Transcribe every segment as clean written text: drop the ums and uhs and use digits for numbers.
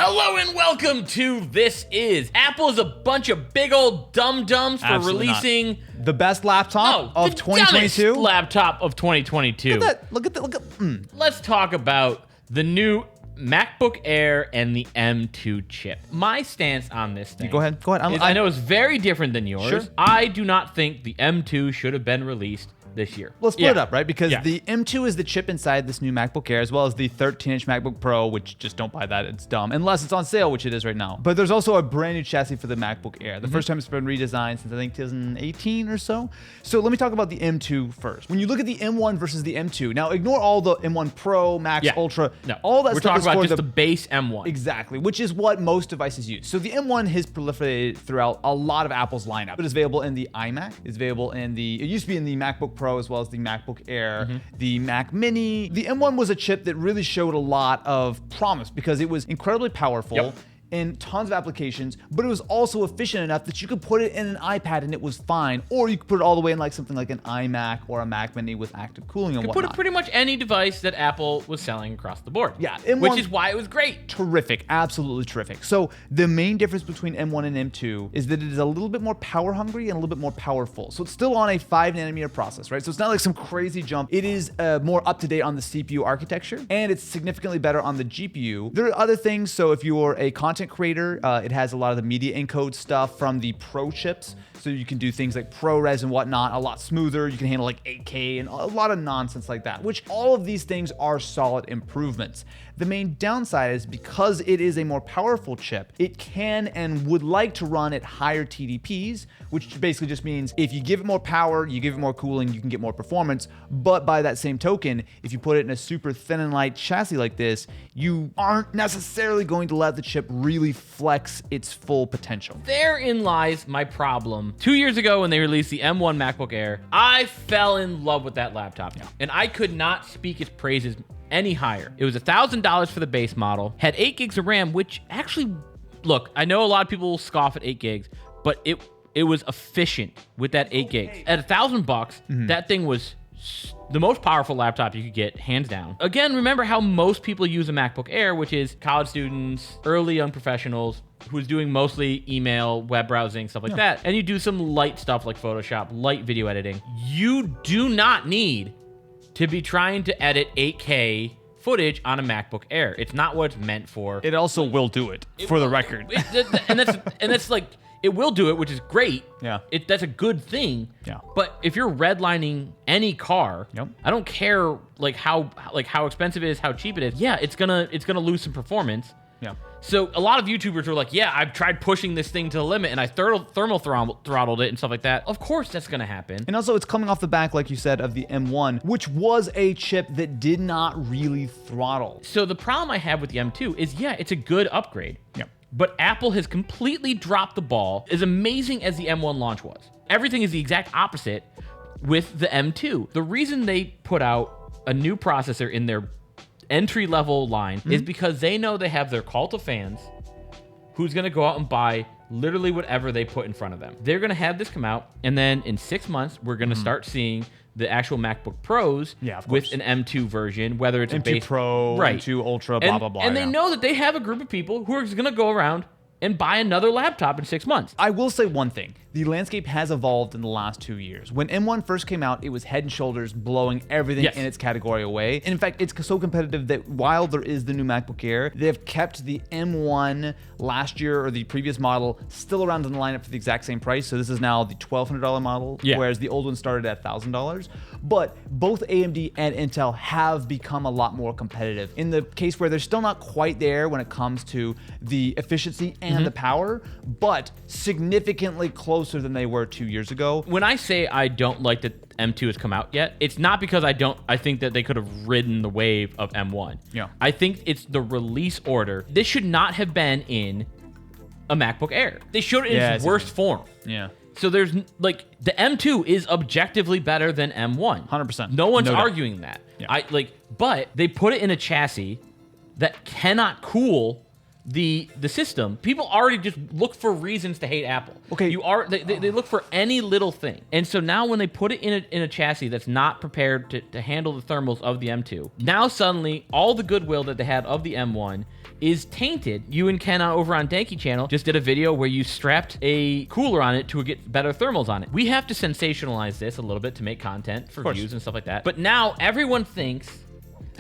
Hello and welcome to This Is. Apple is a bunch of big old dum-dums for releasing the best laptop of 2022. Laptop of 2022. Look at that. Let's talk about the new MacBook Air and the M2 chip. My stance on this thing. Go ahead. I know it's very different than yours. Sure. I do not think the M2 should have been released this year. Let's split it up, right? Because the M2 is the chip inside this new MacBook Air, as well as the 13-inch MacBook Pro, which just don't buy that. It's dumb. Unless it's on sale, which it is right now. But there's also a brand new chassis for the MacBook Air. The first time it's been redesigned since, I think, 2018 or so. So let me talk about the M2 first. When you look at the M1 versus the M2, now ignore all the M1 Pro, Max, Ultra, all that We're stuff talking is about for just the base M1. Exactly, which is what most devices use. So the M1 has proliferated throughout a lot of Apple's lineup. It is available in the iMac. It's available in it used to be in the MacBook Pro as well as the MacBook Air, the Mac Mini. The M1 was a chip that really showed a lot of promise because it was incredibly powerful in tons of applications, but it was also efficient enough that you could put it in an iPad and it was fine, or you could put it all the way in like something like an iMac or a Mac Mini with active cooling and whatnot. Put it pretty much any device that Apple was selling across the board. Yeah, which is why it was great. Terrific, absolutely terrific. So the main difference between M1 and M2 is that it is a little bit more power hungry and a little bit more powerful. So it's still on a 5-nanometer process, right? So it's not like some crazy jump. It is more up to date on the CPU architecture, and it's significantly better on the GPU. There are other things. So if you're a content creator, it has a lot of the media encode stuff from the Pro chips. So you can do things like ProRes and whatnot a lot smoother. You can handle like 8K and a lot of nonsense like that, which all of these things are solid improvements. The main downside is because it is a more powerful chip, it can and would like to run at higher TDPs, which basically just means if you give it more power, you give it more cooling, you can get more performance. But by that same token, if you put it in a super thin and light chassis like this, you aren't necessarily going to let the chip really flex its full potential. Therein lies my problem. 2 years ago when they released the M1 MacBook Air, I fell in love with that laptop. And I could not speak its praises any higher. It was $1,000 for the base model, had 8 gigs of RAM, which actually, look, I know a lot of people will scoff at 8 gigs, but it was efficient with that 8 gigs. At $1,000, that thing was the most powerful laptop you could get, hands down. Again, remember how most people use a MacBook Air, which is college students, early young professionals, who's doing mostly email, web browsing, stuff like that. And you do some light stuff like Photoshop, light video editing. You do not need to be trying to edit 8K footage on a MacBook Air. It's not what it's meant for. It also will do it, for the record. And that's like, it will do it, which is great. Yeah. That's a good thing. Yeah. But if you're redlining any car, I don't care like how expensive it is, how cheap it is. Yeah, it's gonna lose some performance. Yeah. So a lot of YouTubers are like, yeah, I've tried pushing this thing to the limit and I thermal throttled it and stuff like that. Of course that's gonna happen. And also it's coming off the back, like you said, of the M1, which was a chip that did not really throttle. So the problem I have with the M2 is, yeah, it's a good upgrade. Yep. But Apple has completely dropped the ball. As amazing as the M1 launch was, everything is the exact opposite with the M2. The reason they put out a new processor in their entry-level line is because they know they have their cult of fans who's going to go out and buy literally whatever they put in front of them. They're going to have this come out, and then in 6 months, we're going to start seeing the actual MacBook Pros with an M2 version, whether it's M2 a base Pro, M2 Ultra, blah, blah, blah. And they know that they have a group of people who are going to go around and buy another laptop in 6 months. I will say one thing. The landscape has evolved in the last 2 years. When M1 first came out, it was head and shoulders blowing everything in its category away. And in fact, it's so competitive that while there is the new MacBook Air, they've kept the M1 last year or the previous model still around in the lineup for the exact same price. So this is now the $1,200 model, whereas the old one started at $1,000. But both AMD and Intel have become a lot more competitive. In the case where they're still not quite there when it comes to the efficiency and the power, but significantly closer than they were 2 years ago. When I say I don't like that M2 has come out yet, it's not because I think that they could have ridden the wave of M1. Yeah. I think it's the release order. This should not have been in a MacBook Air. They showed it in its worst form. Yeah. So there's like, the M2 is objectively better than M1. 100%. No one's arguing that. Yeah. But they put it in a chassis that cannot cool the system. People already just look for reasons to hate Apple. Okay. They look for any little thing. And so now when they put it in a chassis that's not prepared to handle the thermals of the M2, now suddenly all the goodwill that they had of the M1 is tainted. You and Ken over on Danky Channel just did a video where you strapped a cooler on it to get better thermals on it. We have to sensationalize this a little bit to make content for views and stuff like that. But now everyone thinks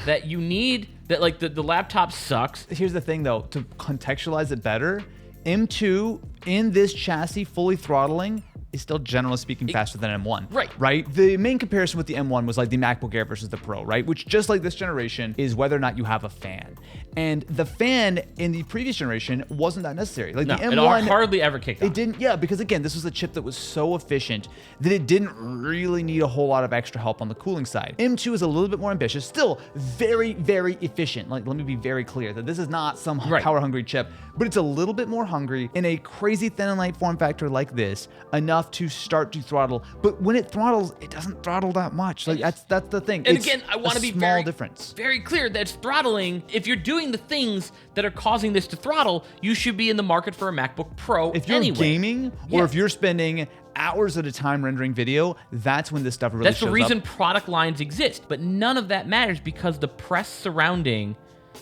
that you need that, like, the laptop sucks. Here's the thing, though, to contextualize it better, M2 in this chassis fully throttling is still, generally speaking, faster than M1. Right? The main comparison with the M1 was like the MacBook Air versus the Pro, right? Which, just like this generation, is whether or not you have a fan. And the fan in the previous generation wasn't that necessary. Like No, the M1 it hardly ever kicked on. It didn't, yeah, because again, this was a chip that was so efficient that it didn't really need a whole lot of extra help on the cooling side. M2 is a little bit more ambitious, still very, very efficient. Like, let me be very clear that this is not some power-hungry chip, but it's a little bit more hungry in a crazy thin and light form factor like this, enough to start to throttle. But when it throttles, it doesn't throttle that much. Like, that's the thing. And it's again, I want to be small difference. Very clear that it's throttling. If you're doing the things that are causing this to throttle, you should be in the market for a MacBook Pro. If you're gaming, or if you're spending hours at a time rendering video, that's when this stuff really shows up. That's the reason product lines exist. But none of that matters because the press surrounding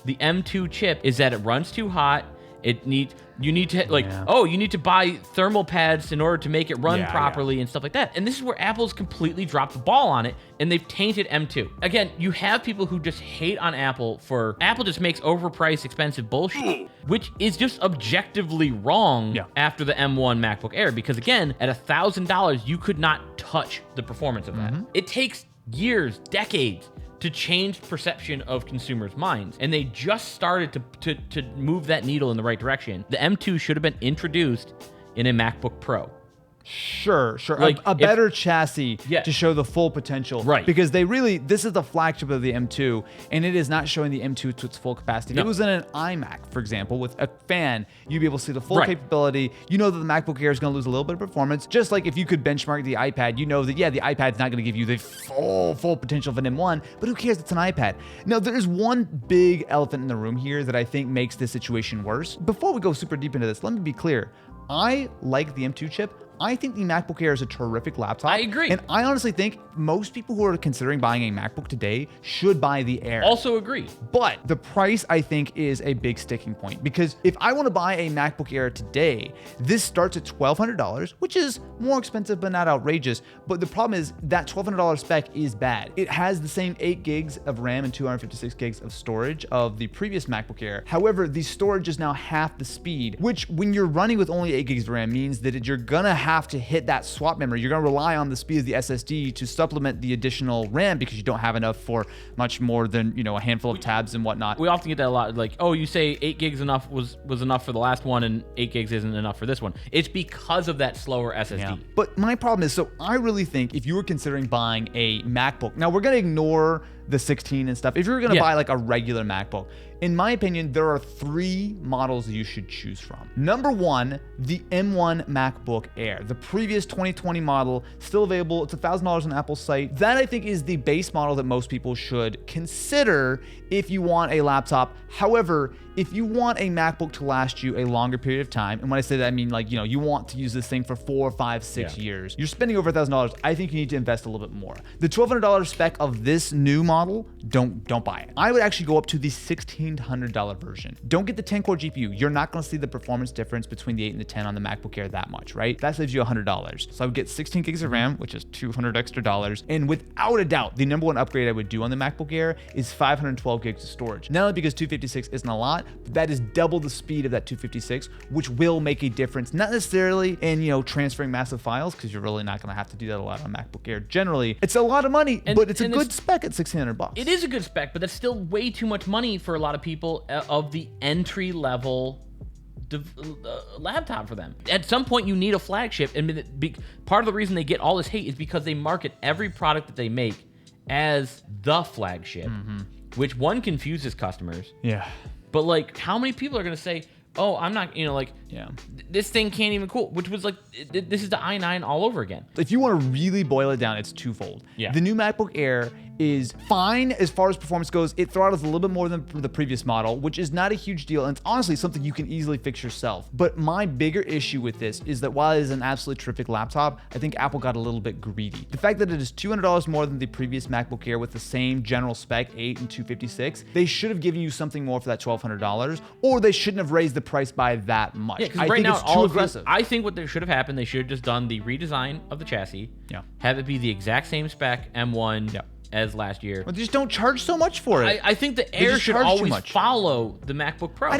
the M2 chip is that it runs too hot. You need to buy thermal pads in order to make it run properly and stuff like that. And this is where Apple's completely dropped the ball on it, and they've tainted M2. Again, you have people who just hate on Apple for Apple just makes overpriced, expensive bullshit, which is just objectively wrong after the M1 MacBook Air. Because again, at $1,000, you could not touch the performance of that. It takes years, decades to change perception of consumers' minds. And they just started to move that needle in the right direction. The M2 should have been introduced in a MacBook Pro. Sure. Like, a better chassis to show the full potential. Right. Because this is the flagship of the M2, and it is not showing the M2 to its full capacity. If it was in an iMac, for example, with a fan, you'd be able to see the full capability. You know that the MacBook Air is going to lose a little bit of performance. Just like if you could benchmark the iPad, you know that, the iPad's not going to give you the full potential of an M1, but who cares? It's an iPad. Now, there's one big elephant in the room here that I think makes this situation worse. Before we go super deep into this, let me be clear. I like the M2 chip. I think the MacBook Air is a terrific laptop. I agree. And I honestly think most people who are considering buying a MacBook today should buy the Air. Also agree. But the price, I think, is a big sticking point. Because if I want to buy a MacBook Air today, this starts at $1,200, which is more expensive but not outrageous. But the problem is that $1,200 spec is bad. It has the same 8 gigs of RAM and 256 gigs of storage of the previous MacBook Air. However, the storage is now half the speed, which when you're running with only 8 gigs of RAM means that you're going to have to hit that swap memory. You're going to rely on the speed of the SSD to supplement the additional RAM because you don't have enough for much more than, a handful of tabs and whatnot. We often get that a lot, like, oh, you say 8 gigs was enough for the last one and 8 gigs isn't enough for this one. It's because of that slower SSD. Yeah. But my problem is, so I really think if you were considering buying a MacBook, now we're going to ignore the 16 and stuff. If you're going to buy like a regular MacBook, in my opinion, there are 3 models you should choose from. Number 1, the M1 MacBook Air. The previous 2020 model, still available. It's $1,000 on Apple's site. That, I think, is the base model that most people should consider if you want a laptop. However, if you want a MacBook to last you a longer period of time, and when I say that, I mean, like, you want to use this thing for 4, 5, 6 years, you're spending over $1,000. I think you need to invest a little bit more. The $1,200 spec of this new model, don't buy it. I would actually go up to the $1,600 version. Don't get the 10-core GPU. You're not going to see the performance difference between the 8 and the 10 on the MacBook Air that much, right? That saves you $100. So I would get 16 gigs of RAM, which is $200 extra. And without a doubt, the number one upgrade I would do on the MacBook Air is 512 gigs of storage. Not only because 256 isn't a lot, but that is double the speed of that 256, which will make a difference. Not necessarily in, transferring massive files, because you're really not going to have to do that a lot on MacBook Air. Generally, it's a lot of money, but it's a good spec at $1,600. It is a good spec, but that's still way too much money for a lot of people of the entry level laptop for them. At some point, you need a flagship, and part of the reason they get all this hate is because they market every product that they make as the flagship, which confuses customers. Yeah. But like, how many people are going to say, oh, I'm not, Yeah. This thing can't even cool, which was like, this is the i9 all over again. If you want to really boil it down, it's twofold. Yeah. The new MacBook Air is fine as far as performance goes. It throttles a little bit more than the previous model, which is not a huge deal. And it's honestly something you can easily fix yourself. But my bigger issue with this is that while it is an absolutely terrific laptop, I think Apple got a little bit greedy. The fact that it is $200 more than the previous MacBook Air with the same general spec, 8 and 256, they should have given you something more for that $1,200, or they shouldn't have raised the price by that much. Yeah, because I right think now, it's too aggressive. I think what should have happened, they should have just done the redesign of the chassis. Yeah. Have it be the exact same spec M1 as last year. Well, they just don't charge so much for it. I think the Air just should charge too always much. follow the MacBook Pro.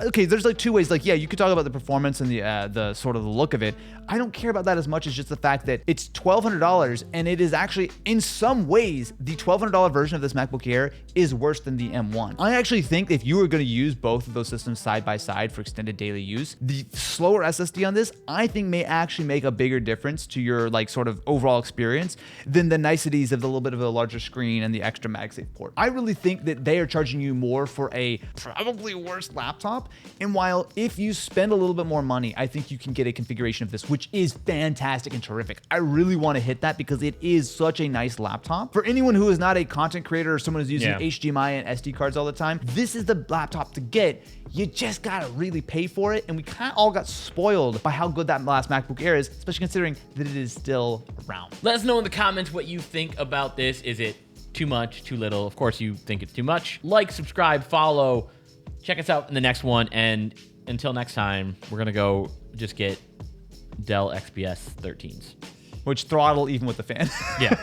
Okay, there's like two ways. Like, yeah, you could talk about the performance and the sort of the look of it. I don't care about that as much as just the fact that it's $1,200, and it is actually, in some ways, the $1,200 version of this MacBook Air is worse than the M1. I actually think if you were going to use both of those systems side by side for extended daily use, the slower SSD on this, I think, may actually make a bigger difference to your like sort of overall experience than the niceties of the little bit of a larger screen and the extra MagSafe port. I really think that they are charging you more for a probably worse laptop. And while if you spend a little bit more money, I think you can get a configuration of this, which is fantastic and terrific. I really want to hit that because it is such a nice laptop. For anyone who is not a content creator or someone who's using HDMI and SD cards all the time, this is the laptop to get. You just gotta really pay for it. And we kind of all got spoiled by how good that last MacBook Air is, especially considering that it is still around. Let us know in the comments what you think about this. Is it too much, too little? Of course you think it's too much. Like, subscribe, follow. Check us out in the next one. And until next time, we're gonna go just get Dell XPS 13s. Which throttle even with the fan. Yeah.